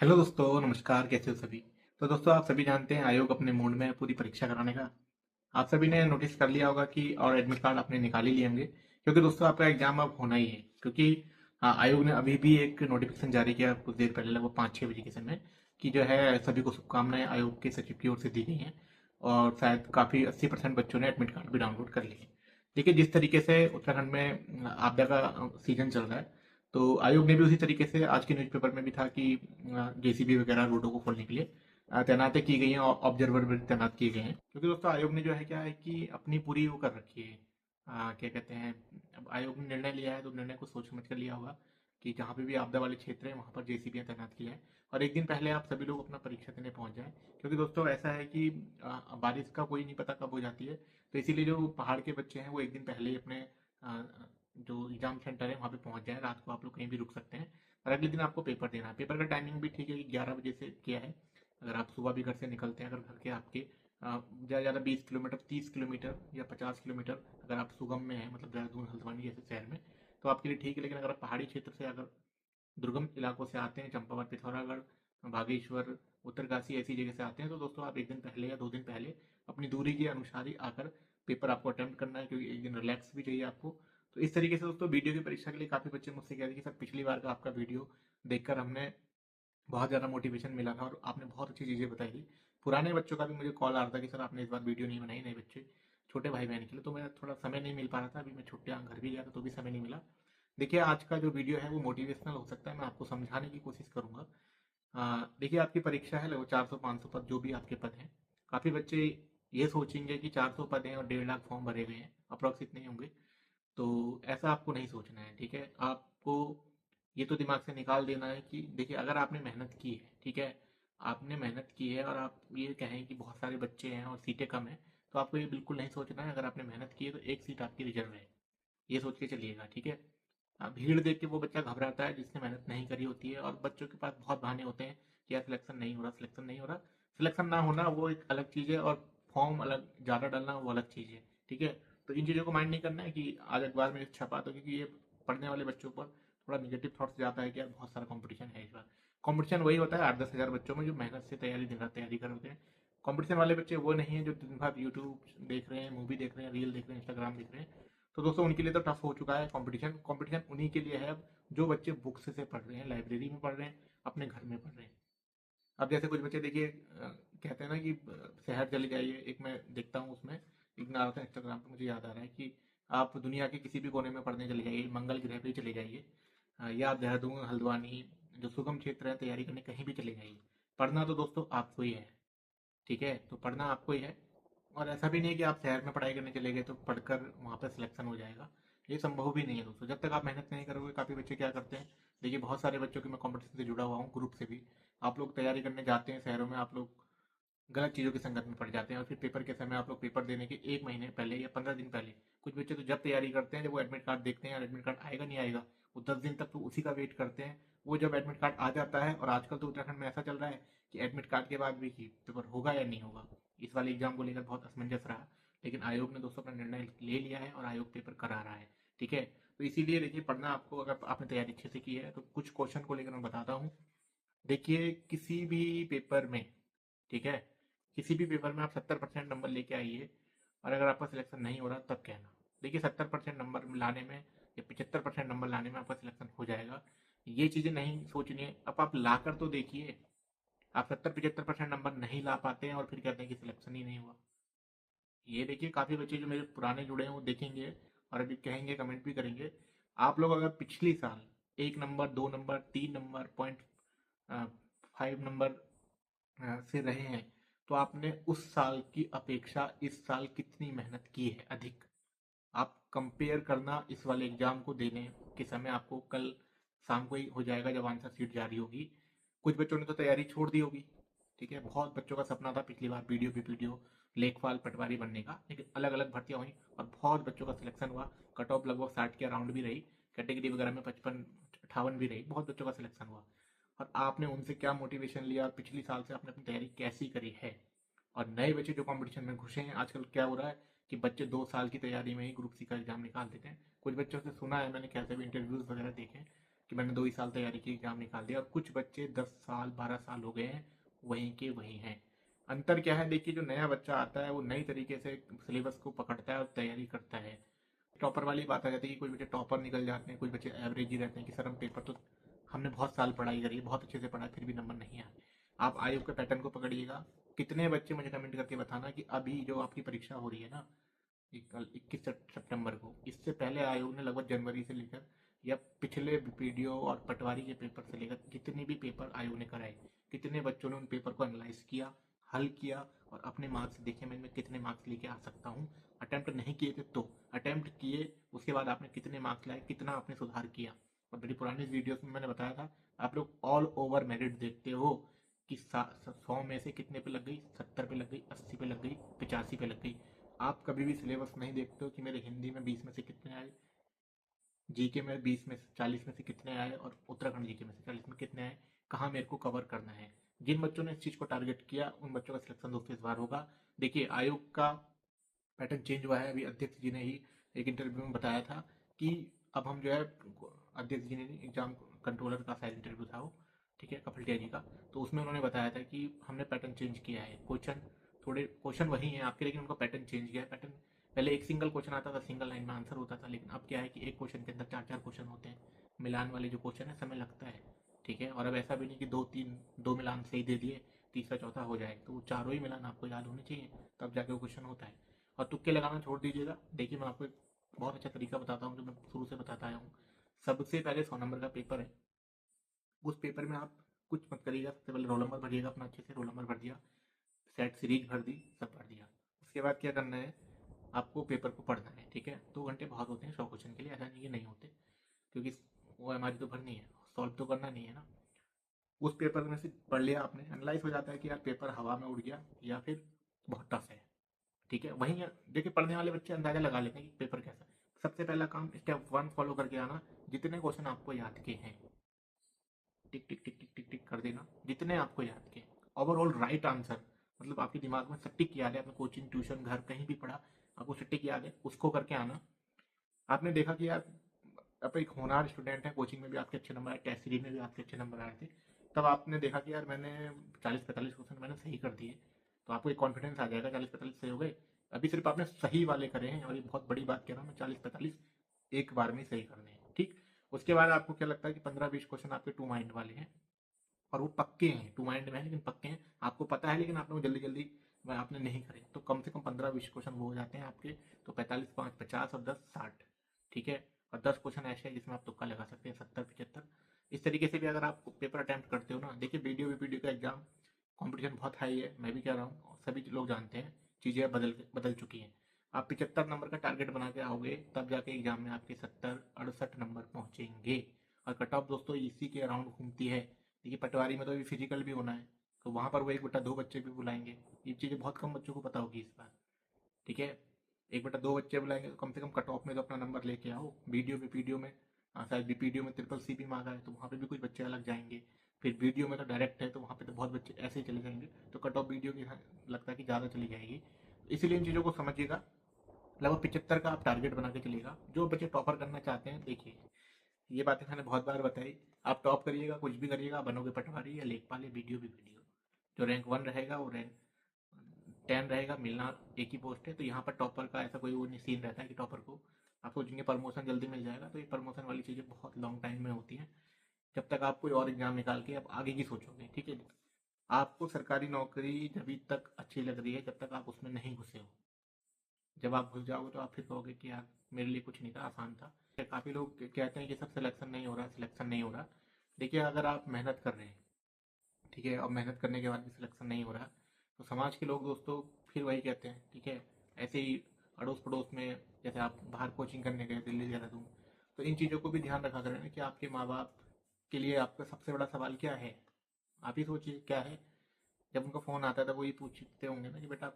Hello दोस्तों, नमस्कार। कैसे हो सभी? तो दोस्तों, आप सभी जानते हैं आयोग अपने मूड में है पूरी परीक्षा कराने का। आप सभी ने नोटिस कर लिया होगा कि और एडमिट कार्ड आपने निकाल ही लिए होंगे, क्योंकि दोस्तों आपका एग्जाम अब होना ही है। क्योंकि आयोग ने अभी भी एक नोटिफिकेशन जारी किया कुछ देर पहले, लगभग 5-6 बजे के समय, कि जो है सभी को शुभकामनाएं आयोग के सचिव की ओर से दी गई हैं। और शायद काफ़ी 80% बच्चों ने एडमिट कार्ड भी डाउनलोड कर लिए हैं। देखिए, जिस तरीके से उत्तराखंड में आपदा का सीजन चल रहा है, तो आयोग ने भी उसी तरीके से आज के न्यूज़पेपर में भी था कि जेसीबी वगैरह रोडों को खोलने के लिए तैनातें की गई हैं और ऑब्जर्वर भी तैनात किए गए हैं। क्योंकि दोस्तों आयोग ने जो है क्या है कि अपनी पूरी वो कर रखी है। क्या कहते हैं, अब आयोग ने निर्णय लिया है तो निर्णय को सोच समझ कर लिया होगा कि जहाँ पे भी आपदा वाले क्षेत्र हैं वहाँ पर जेसीबी तैनात किया है। और एक दिन पहले आप सभी लोग अपना परीक्षा देने पहुँच जाएं, क्योंकि दोस्तों ऐसा है कि बारिश का कोई नहीं पता कब हो जाती है। तो इसीलिए जो पहाड़ के बच्चे हैं वो एक दिन पहले ही अपने जो एग्जाम सेंटर है वहाँ पे पहुँच जाए। रात को आप लोग कहीं भी रुक सकते हैं और अगले दिन आपको पेपर देना है। पेपर का टाइमिंग भी ठीक है कि 11 बजे से किया है। अगर आप सुबह भी घर से निकलते हैं, अगर घर के आपके ज़्यादा ज़्यादा 20 किलोमीटर, 30 किलोमीटर या 50 किलोमीटर अगर आप सुगम में हैं, मतलब देहरादून हल्द्वानी जैसे शहर में, तो आपके लिए ठीक है। लेकिन अगर आप पहाड़ी क्षेत्र से अगर दुर्गम इलाकों से आते हैं, चंपावत, पिथौरागढ़, बागेश्वर, उत्तरकाशी ऐसी जगह से आते हैं, तो दोस्तों आप एक दिन पहले या 2 दिन पहले अपनी दूरी के अनुसार ही आकर पेपर आपको अटेम्प्ट करना है, क्योंकि एक दिन रिलैक्स भी चाहिए आपको। तो इस तरीके से दोस्तों वीडियो की परीक्षा के लिए काफ़ी बच्चे मुझसे कह रहे थे कि सर पिछली बार का आपका वीडियो देखकर हमने बहुत ज़्यादा मोटिवेशन मिला था और आपने बहुत अच्छी चीज़ें बताई थी। पुराने बच्चों का भी मुझे कॉल आ रहा था कि सर आपने इस बार वीडियो नहीं बनाई, नए बच्चे, छोटे भाई बहन के लिए। तो मैं थोड़ा समय नहीं मिल पा रहा था, अभी मैं छुट्टियाँ घर भी गया था तो भी समय नहीं मिला। देखिए, आज का जो वीडियो है वो मोटिवेशनल हो सकता है, मैं आपको समझाने की कोशिश करूँगा। देखिए, आपकी परीक्षा है लगभग 400-500 पद, जो भी आपके पद हैं। काफ़ी बच्चे ये सोचेंगे कि 400 पद हैं और 1.5 लाख फॉर्म भरे गए हैं, अप्रॉक्स इतने ही होंगे। तो ऐसा आपको नहीं सोचना है, ठीक है? आपको ये तो दिमाग से निकाल देना है कि देखिए, अगर आपने मेहनत की है, ठीक है? आपने मेहनत की है और आप ये कहें कि बहुत सारे बच्चे हैं और सीटें कम हैं, तो आपको ये बिल्कुल नहीं सोचना है। अगर आपने मेहनत की है तो एक सीट आपकी रिजर्व है, ये सोच के चलिएगा, ठीक है? भीड़ देख के वो बच्चा घबराता है जिसने मेहनत नहीं करी होती है, और बच्चों के पास बहुत बहाने होते हैं कि यार सिलेक्शन नहीं हो रहा, सिलेक्शन नहीं हो रहा। सिलेक्शन ना होना वो एक अलग चीज़ है, और फॉर्म अलग ज़्यादा डालना वो अलग चीज़ है, ठीक है? तो इन चीज़ों को माइंड नहीं करना है कि आज अखबार में छपा, तो क्योंकि ये पढ़ने वाले बच्चों पर थोड़ा निगेटिव थॉट्स जाता है कि यार बहुत सारा कंपटीशन है इस बार। कंपटीशन वही होता है 8-10 हज़ार बच्चों में जो मेहनत से तैयारी दिन रात तैयारी कर होते हैं। कंपटीशन वाले बच्चे वो नहीं है जो दिन भर यूट्यूब देख रहे हैं, मूवी देख रहे हैं, रील देख रहे हैं, इंस्टाग्राम देख रहे हैं। तो दोस्तों उनके लिए तो टफ हो चुका है कंपटीशन। कंपटीशन उन्हीं के लिए है अब जो बच्चे बुक्स से पढ़ रहे हैं, लाइब्रेरी में पढ़ रहे हैं, अपने घर में पढ़ रहे हैं। अब जैसे कुछ बच्चे देखिए कहते हैं ना कि शहर चले जाइए। एक मैं देखता हूँ उसमें, एक ना आता है इंस्टाग्राम पे, मुझे याद आ रहा है कि आप दुनिया के किसी भी कोने में पढ़ने चले जाइए, मंगल ग्रह पे चले जाइए, या आप देहरादून, हल्द्वानी, जो सुगम क्षेत्र है तैयारी करने, कहीं भी चले जाइए। पढ़ना तो दोस्तों आपको ही है, ठीक है? तो पढ़ना आपको ही है। और ऐसा भी नहीं है कि आप शहर में पढ़ाई करने चले गए तो पढ़कर वहाँ पर सिलेक्शन हो जाएगा। ये संभव भी नहीं है दोस्तों, जब तक आप मेहनत नहीं करोगे। काफ़ी बच्चे क्या करते हैं, देखिए बहुत सारे बच्चों की मैं कॉम्पिटिशन से जुड़ा हुआ हूँ, ग्रुप से भी। आप लोग तैयारी करने जाते हैं शहरों में, आप लोग गलत चीज़ों की संगत में पड़ जाते हैं, और फिर पेपर के समय आप लोग पेपर देने के 1 महीने पहले या 15 दिन पहले, कुछ बच्चे तो जब तैयारी करते हैं, जब वो एडमिट कार्ड देखते हैं और एडमिट कार्ड आएगा नहीं आएगा, वो 10 दिन तक तो उसी का वेट करते हैं। वो जब एडमिट कार्ड आ जाता है, और आजकल तो उत्तराखंड में ऐसा चल रहा है कि एडमिट कार्ड के बाद भी कि पेपर होगा या नहीं होगा। इस वाले एग्जाम को लेकर बहुत असमंजस रहा, लेकिन आयोग ने दोस्तों अपना निर्णय ले लिया है और आयोग पेपर करा रहा है, ठीक है? तो इसीलिए देखिए, पढ़ना आपको, अगर आपने तैयारी अच्छे से की है तो कुछ क्वेश्चन को लेकर मैं बताता हूँ। देखिए, किसी भी पेपर में, ठीक है, किसी भी पेपर में आप 70% नंबर लेके आइए, और अगर आपका सिलेक्शन नहीं हो रहा तब कहना। देखिए, 70% नंबर लाने में या 75% नंबर लाने में आपका सिलेक्शन हो जाएगा, ये चीज़ें नहीं सोचनी है। अब आप ला कर तो देखिए। आप 70-75% नंबर नहीं ला पाते हैं और फिर कहते हैं कि सिलेक्शन ही नहीं हुआ। ये देखिए, काफ़ी बच्चे जो मेरे पुराने जुड़े हैं वो देखेंगे और अभी कहेंगे, कमेंट भी करेंगे। आप लोग अगर पिछली साल 1 नंबर, 2 नंबर, 3 नंबर, 5 नंबर से रहे हैं, तो आपने उस साल की अपेक्षा इस साल कितनी मेहनत की है अधिक। आप कंपेयर करना इस वाले एग्जाम को देने के समय, आपको कल शाम को ही हो जाएगा जब आंसर शीट जारी होगी। कुछ बच्चों ने तो तैयारी छोड़ दी होगी, ठीक है? बहुत बच्चों का सपना था पिछली बार वीडियो पे वीडियो लेखपाल, पटवारी बनने का, लेकिन अलग अलग भर्तियां हुई और बहुत बच्चों का सिलेक्शन हुआ। कट ऑफ लगभग 60 के अराउंड भी रही, कैटेगरी वगैरह में 55-58 भी रही, बहुत बच्चों का सिलेक्शन हुआ। और आपने उनसे क्या मोटिवेशन लिया और पिछली साल से आपने अपनी तैयारी कैसी करी है? और नए बच्चे जो कंपटीशन में घुसे हैं, आजकल क्या हो रहा है कि बच्चे 2 साल की तैयारी में ही ग्रुप सी का एग्जाम निकाल देते हैं। कुछ बच्चों से सुना है मैंने, कैसे भी इंटरव्यूज वगैरह देखे, कि मैंने 2 ही साल तैयारी की, एग्ज़ाम निकाल दिया, और कुछ बच्चे 10 साल 12 साल हो गए हैं, वहीं के वहीं हैं। अंतर क्या है देखिए, जो नया बच्चा आता है वो नई तरीके से सिलेबस को पकड़ता है और तैयारी करता है। टॉपर वाली बात आ जाती है कि कुछ बच्चे टॉपर निकल जाते हैं, कुछ बच्चे एवरेज ही रहते हैं कि सर हम पेपर तो हमने बहुत साल पढ़ाई करी है, बहुत अच्छे से पढ़ा है, फिर भी नंबर नहीं आए। आप आयोग के पैटर्न को पकड़िएगा। कितने बच्चे, मुझे कमेंट करके बताना कि अभी जो आपकी परीक्षा हो रही है ना, कल 21 सितंबर को, इससे पहले आयोग ने लगभग जनवरी से लेकर या पिछले पीडीओ और पटवारी के पेपर से लेकर जितने भी पेपर आयोग ने कराए, कितने बच्चों ने उन पेपर को एनालाइज किया, हल किया और अपने मार्क्स देखे, मैं इनमें कितने मार्क्स लेके आ सकता हूँ। अटेम्प्ट नहीं किए थे तो अटेम्प्ट किए, उसके बाद आपने कितने मार्क्स लाए, कितना आपने सुधार किया। और मेरी पुरानी वीडियोस में मैंने बताया था, आप लोग ऑल ओवर मेरिट देखते हो कि 100 में से कितने पे लग गई, 70 पे लग गई, 80 पे लग गई, 85 पे लग गई। आप कभी भी सिलेबस नहीं देखते हो कि मेरे हिंदी में 20 में से कितने आए, जीके में 20 में से 40 में से कितने आए और उत्तराखंड जीके में से 40 में कितने आए, कहाँ मेरे को कवर करना है। जिन बच्चों ने इस चीज़ को टारगेट किया उन बच्चों का सिलेक्शन दोस्तों इस बार होगा। देखिए आयोग का पैटर्न चेंज हुआ है, अभी अध्यक्ष जी ने ही एक इंटरव्यू में बताया था कि अब हम जो है, अध्यक्ष जी ने एग्जाम कंट्रोलर का शायद इंटरव्यू था वो, ठीक है, कपिल जी का, तो उसमें उन्होंने बताया था कि हमने पैटर्न चेंज किया है। क्वेश्चन वही है आपके, लेकिन उनका पैटर्न चेंज किया है। पैटर्न पहले एक सिंगल क्वेश्चन आता था, सिंगल लाइन में आंसर होता था, लेकिन अब क्या है कि एक क्वेश्चन के अंदर चार चार क्वेश्चन होते हैं। मिलान वाले जो क्वेश्चन है समय लगता है, ठीक है, और अब ऐसा भी नहीं कि दो मिलान सही दे दिए, तीसरा चौथा हो जाए, तो वो चारों ही मिलान आपको याद होने चाहिए, तब जाके वो क्वेश्चन होता है। और तुक्के लगाना छोड़ दीजिएगा। देखिए मैं आपको एक बहुत अच्छा तरीका बताता हूँ जो मैं शुरू से बताता आया हूँ। सबसे पहले 100 नंबर का पेपर है, उस पेपर में आप कुछ मत करिएगा। सबसे पहले रोल नंबर भरिएगा अपना, अच्छे से रोल नंबर भर दिया, सेट सीरीज भर दी, सब भर दिया। उसके बाद क्या करना है, आपको पेपर को पढ़ना है, ठीक है। 2 घंटे बहुत होते हैं 100 क्वेश्चन के लिए, ऐसा नहीं कि नहीं होते, क्योंकि वो हमारी तो भरनी है, सॉल्व तो करना नहीं है ना। उस पेपर में से पढ़ लिया आपने, एनालाइज हो जाता है कि यार पेपर हवा में उड़ गया या फिर बहुत टफ है, ठीक है। वहीं देखिए पढ़ने वाले बच्चे अंदाजा लगा लेते हैं कि पेपर कैसा है। सबसे पहला काम स्टेप 1 फॉलो करके आना, जितने क्वेश्चन आपको याद के हैं टिक टिक टिक टिक टिक टिक कर देना, जितने आपको याद के। ओवरऑल राइट आंसर, मतलब आपके दिमाग में सटीक याद है, आपने कोचिंग ट्यूशन घर कहीं भी पढ़ा, आपको सटीक याद है, उसको करके आना। आपने देखा कि यार आप एक होनहार स्टूडेंट है, कोचिंग में भी आपके अच्छे नंबर आए, टेस्ट सीरीज में भी आपके अच्छे नंबर आए थे, तब आपने देखा कि यार मैंने 40-45 क्वेश्चन मैंने सही कर दिए, तो आपको एक कॉन्फिडेंस आ जाएगा 40-45 सही हो गए। अभी सिर्फ आपने सही वाले करे हैं, और ये बहुत बड़ी बात कह रहा हूँ मैं, 40-45 एक बार में सही करने हैं, ठीक। उसके बाद आपको क्या लगता है कि 15-20 क्वेश्चन आपके टू माइंड वाले हैं, और वो पक्के हैं, टू माइंड में है लेकिन पक्के हैं, आपको पता है, लेकिन आपने वो जल्दी जल्दी आपने नहीं करे, तो कम से कम 15-20 क्वेश्चन वो हो जाते हैं आपके। तो 45, 5, 50 और 10, 60, ठीक है। और 10 क्वेश्चन ऐसे हैं जिसमें आप तुक्का लगा सकते हैं, 70-75। इस तरीके से भी अगर आप पेपर अटैम्प्ट करते हो ना, देखिए वीडियो का एग्जाम कंपटीशन बहुत हाई है, मैं भी कह रहा हूँ, और सभी लोग जानते हैं, चीज़ें बदल चुकी हैं। आप 75 नंबर का टारगेट बना के आओगे, तब जाके एग्जाम में आपके 70-68 नंबर पहुंचेंगे। और कट ऑफ दोस्तों इसी के अराउंड घूमती है। देखिए पटवारी में तो अभी फिजिकल भी होना है, तो वहाँ पर वो 1/2 बच्चे भी बुलाएंगे। ये चीज़ें बहुत कम बच्चों को पता होगी इस बार, ठीक है। 1/2 बच्चे बुलाएंगे, तो कम से कम कट ऑफ में तो अपना नंबर लेके आओ। वीडियो में शायद पीडीओ में ट्रिपल सी भी मांगा है, तो वहाँ पे भी कुछ बच्चे अलग जाएंगे। फिर वीडियो में तो डायरेक्ट है, तो वहाँ पे तो बहुत बच्चे ऐसे ही चले जाएंगे, तो कट ऑफ वीडियो की लगता है कि ज़्यादा चली जाएगी। इसीलिए इन चीज़ों को समझिएगा। लगभग 75 का आप टारगेट बना के चलिएगा। जो बच्चे टॉपर करना चाहते हैं, देखिए ये बातें मैंने बहुत बार बताई, आप टॉप करिएगा, कुछ भी करिएगा, बनोगे पटवारी या लेखपाल या वीडियो भी वीडियो। जो रैंक 1 रहेगा वो रैंक 10 रहेगा, मिलना एक ही पोस्ट है। तो यहाँ पर टॉपर का ऐसा कोई वो नहीं सीन रहता है कि टॉपर को आप सोचेंगे प्रमोशन जल्दी मिल जाएगा, तो ये प्रमोशन वाली चीज़ें बहुत लॉन्ग टाइम में होती हैं। जब तक आप कोई और एग्जाम निकाल के आप आगे की सोचोगे, ठीक है। आपको सरकारी नौकरी जब तक अच्छी लग रही है जब तक आप उसमें नहीं घुसे हो। जब आप घुस जाओगे तो आप फिर कहोगे कि यार मेरे लिए कुछ नहीं था, आसान था। काफ़ी लोग कहते हैं कि सब सिलेक्शन नहीं हो रहा, सिलेक्शन नहीं हो रहा। देखिए अगर आप मेहनत कर रहे हैं, ठीक है, और मेहनत करने के बाद भी सिलेक्शन नहीं हो रहा, तो समाज के लोग दोस्तों फिर वही कहते हैं, ठीक है। ऐसे ही अड़ोस पड़ोस में, जैसे आप बाहर कोचिंग करने गए दिल्ली देहरादून, तो इन चीज़ों को भी ध्यान रखा करें ना कि आपके माँ बाप के लिए आपका सबसे बड़ा सवाल क्या है। आप ही सोचिए क्या है। जब उनका फ़ोन आता है तब वो ये पूछते होंगे ना कि बेटा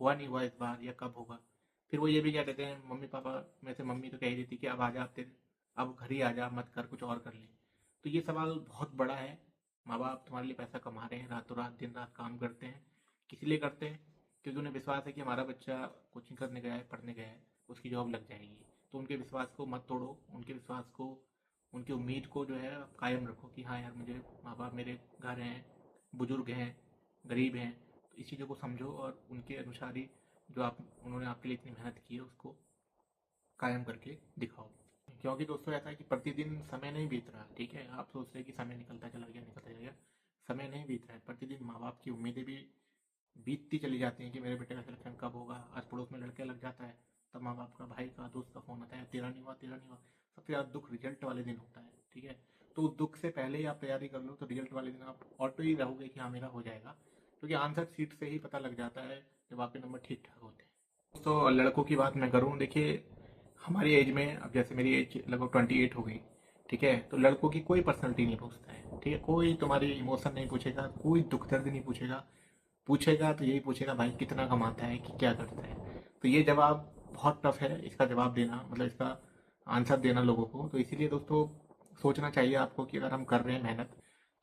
हुआ नहीं हुआ इस बार, या कब होगा। फिर वो ये भी कह देते हैं, मम्मी पापा में से मम्मी तो कह ही देती कि अब आ जा, अब तेरे अब घर ही आ जा, मत कर, कुछ और कर ले। तो ये सवाल बहुत बड़ा है। माँ बाप तुम्हारे लिए पैसा कमा रहे हैं, रातों रात दिन रात काम करते हैं, किस लिए करते हैं, क्योंकि उन्हें विश्वास है कि हमारा बच्चा कोचिंग करने गया है, पढ़ने गया है, उसकी जॉब लग जाएगी। तो उनके विश्वास को मत तोड़ो, उनके विश्वास को उनकी उम्मीद को जो है आप कायम रखो कि हाँ यार, मुझे माँ बाप मेरे घर हैं, बुजुर्ग हैं, गरीब हैं, तो इस चीज़ों को समझो और उनके अनुसार ही जो आप उन्होंने आपके लिए इतनी मेहनत की है उसको कायम करके दिखाओ। क्योंकि दोस्तों ऐसा है कि प्रतिदिन समय नहीं बीत रहा, ठीक है? आप सोच रहे हैं कि समय निकलता चला गया, निकलता चला गया। समय नहीं बीत रहा है, प्रतिदिन माँ बाप की उम्मीदें भी बीतती चली जाती हैं कि मेरे बेटे का सिलेक्शन कब होगा। आज पड़ोस में लड़का लग जाता है, तब माँ बाप का, भाई का, दोस्त का फ़ोन आता है, तेरा नहीं हुआ, तेरा नहीं हुआ। सबसे ज़्यादा दुख रिजल्ट वाले दिन होता है, ठीक है? तो उस दुख से पहले ही आप तैयारी कर लो, तो रिजल्ट वाले दिन आप ऑटो ही रहोगे कि हाँ मेरा हो जाएगा, क्योंकि आंसर शीट से ही पता लग जाता है जब आपके नंबर ठीक ठाक होते हैं। तो लड़कों की बात मैं करूँ, देखिए हमारी एज में, अब जैसे मेरी एज लगभग 28 हो गई, ठीक है? तो लड़कों की कोई पर्सनैलिटी नहीं पूछता है, ठीक है? कोई तुम्हारी इमोशन नहीं पूछेगा, कोई दुख दर्द नहीं पूछेगा। पूछेगा तो यही पूछेगा, भाई कितना कमाता है, कि क्या करता है। तो ये जवाब बहुत टफ है, इसका जवाब देना, मतलब इसका आंसर देना लोगों को। तो इसीलिए दोस्तों सोचना चाहिए आपको कि अगर हम कर रहे हैं मेहनत,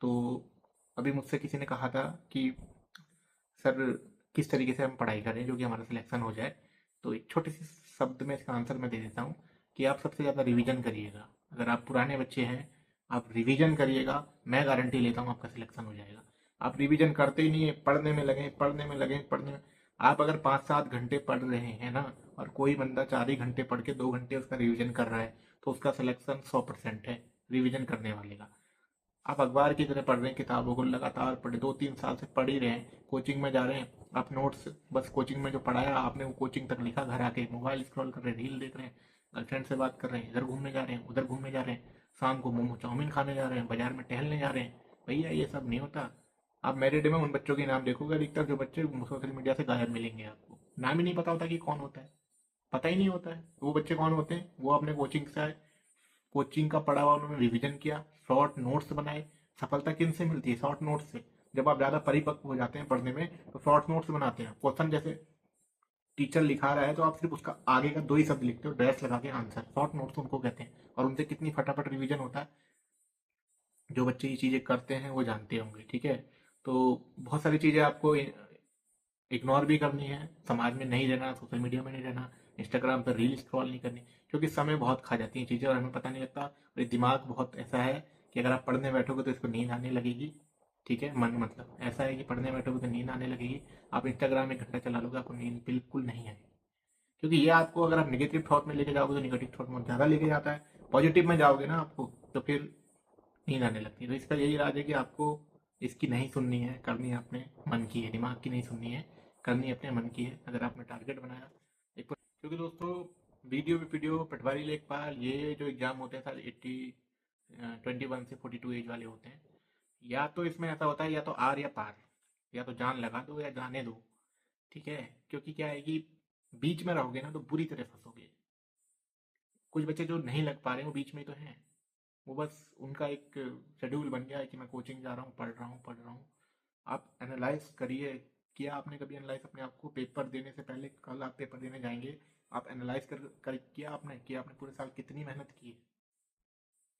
तो अभी मुझसे किसी ने कहा था कि सर किस तरीके से हम पढ़ाई करें जो कि हमारा सिलेक्शन हो जाए। तो एक छोटे से शब्द में इसका आंसर मैं दे देता हूँ कि आप सबसे ज़्यादा रिवीजन करिएगा। अगर आप पुराने बच्चे हैं, आप रिवीजन करिएगा, मैं गारंटी लेता हूँ आपका सिलेक्शन हो जाएगा। आप रिवीजन करते ही नहीं है, पढ़ने में लगे, पढ़ने में लगे, पढ़ने में। आप अगर 5-7 घंटे पढ़ रहे हैं ना, और कोई बंदा 4 ही घंटे पढ़ के 2 घंटे उसका रिवीजन कर रहा है, तो उसका सिलेक्शन 100% है रिवीजन करने वाले का। आप अखबार की तरह पढ़ रहे हैं, किताबों को लगातार पढ़े, 2-3 साल से पढ़ ही रहे हैं, कोचिंग में जा रहे हैं, आप नोट्स बस कोचिंग में जो पढ़ाया आपने वो कोचिंग तक लिखा, घर आके मोबाइल स्क्रॉल कर रहे हैं, रील देख रहे हैं, गर्लफ्रेंड से बात कर रहे हैं, इधर घूमने जा रहे हैं, उधर घूमने जा रहे हैं, शाम को मोमो चाउमीन खाने जा रहे हैं, बाजार में टहलने जा रहे हैं। भैया ये सब नहीं होता। आप मेरिड में उन बच्चों के नाम देखोगे, अधिकतर जो बच्चे सोशल मीडिया से गायब मिलेंगे आपको, नाम ही नहीं पता होता कि कौन होता है, पता ही नहीं होता है वो बच्चे कौन होते हैं। वो अपने कोचिंग से आए, कोचिंग का पढ़ा हुआ उन्होंने रिवीजन किया, शॉर्ट नोट्स बनाए। सफलता किन से मिलती है? शॉर्ट नोट्स से। जब आप ज़्यादा परिपक्व हो जाते हैं पढ़ने में, तो शॉर्ट नोट्स बनाते हैं। क्वेश्चन जैसे टीचर लिखा रहा है, तो आप सिर्फ उसका आगे का 2 ही शब्द लिखते हो, डैश लगा के आंसर। शॉर्ट नोट्स उनको कहते हैं, और उनसे कितनी फटाफट रिवीजन होता है। जो बच्चे ये चीज़ें करते हैं वो जानते होंगे, ठीक है? तो बहुत सारी चीज़ें आपको इग्नोर भी करनी है, समाज में नहीं रहना, सोशल मीडिया में नहीं रहना, इंस्टाग्राम पर रील स्क्रॉल नहीं करनी, क्योंकि समय बहुत खा जाती हैं चीज़ें और हमें पता नहीं लगता। और ये दिमाग बहुत ऐसा है कि अगर आप पढ़ने बैठोगे तो इसको नींद आने लगेगी, ठीक है? मन मतलब ऐसा है कि पढ़ने बैठोगे तो नींद आने लगेगी। आप इंस्टाग्राम 1 घंटा चला लोगे, आपको नींद बिल्कुल नहीं आएगी, क्योंकि ये आपको, अगर आप नेगेटिव थॉट में लेके जाओगे तो नेगेटिव थॉट में ज़्यादा लेके जाता है। पॉजिटिव में जाओगे ना आपको, तो फिर नींद आने लगती है। तो इसका यही राज है कि आपको इसकी नहीं सुननी है, करनी है अपने मन की है, दिमाग की नहीं सुननी है, करनी अपने मन की है। अगर आपने टारगेट बनाया एक, क्योंकि दोस्तों वीडियो पटवारी लेखपाल ये जो एग्जाम होते हैं सारे 21 से 42 एज वाले होते हैं, या तो इसमें ऐसा होता है या तो आर या पार, या तो जान लगा दो या जाने दो, ठीक है? क्योंकि क्या है कि बीच में रहोगे ना तो बुरी तरह फंसोगे। कुछ बच्चे जो नहीं लग पा रहे हैं वो बीच में ही तो हैं, वो बस उनका एक शेड्यूल बन गया है कि मैं कोचिंग जा रहा हूँ, पढ़ रहा हूँ। आप एनालाइज करिए, किया आपने कभी एनालाइज अपने आप को? पेपर देने से पहले, कल आप पेपर देने जाएंगे, आप एनालाइज किया आपने, पूरे साल कितनी मेहनत की है?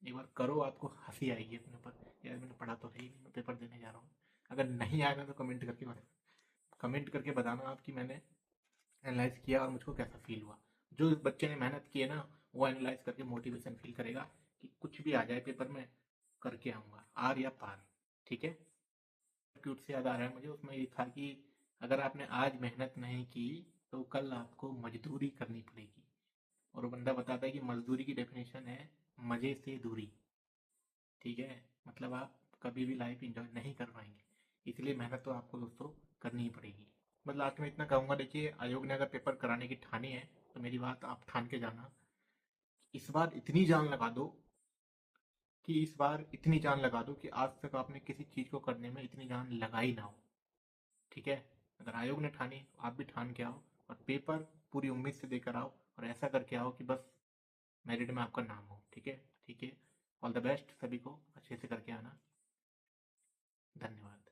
एक बार करो, आपको हंसी आएगी अपने ऊपर, यार मैंने पढ़ा तो है ही नहीं, मैं पेपर देने जा रहा हूँ। अगर नहीं आएगा तो कमेंट करके बताना आप कि मैंने एनालाइज किया और मुझको कैसा फील हुआ। जो इस बच्चे ने मेहनत की है ना, वो एनालाइज करके मोटिवेशन फील करेगा कि कुछ भी आ जाए पेपर में, करके आऊँगा, आर या पार, ठीक है? क्यूट से याद आ रहा है मुझे, उसमें ये था कि अगर आपने आज मेहनत नहीं की तो कल आपको मजदूरी करनी पड़ेगी। और वो बंदा बताता है कि मजदूरी की डेफिनेशन है मज़े से दूरी, ठीक है? मतलब आप कभी भी लाइफ इंजॉय नहीं कर पाएंगे, इसलिए मेहनत तो आपको दोस्तों करनी ही पड़ेगी। बस लास्ट में इतना कहूँगा, देखिए आयोग ने अगर पेपर कराने की ठानी है तो मेरी बात आप ठान के जाना, इस बार इतनी जान लगा दो, कि आज तक आपने किसी चीज़ को करने में इतनी जान लगाई ना हो, ठीक है? अगर आयोग ने ठानी तो आप भी ठान के आओ, और पेपर पूरी उम्मीद से देकर आओ, और ऐसा करके आओ कि बस मेरिट में आपका नाम हो, ठीक है? ठीक है, ऑल द बेस्ट सभी को, अच्छे से करके आना। धन्यवाद।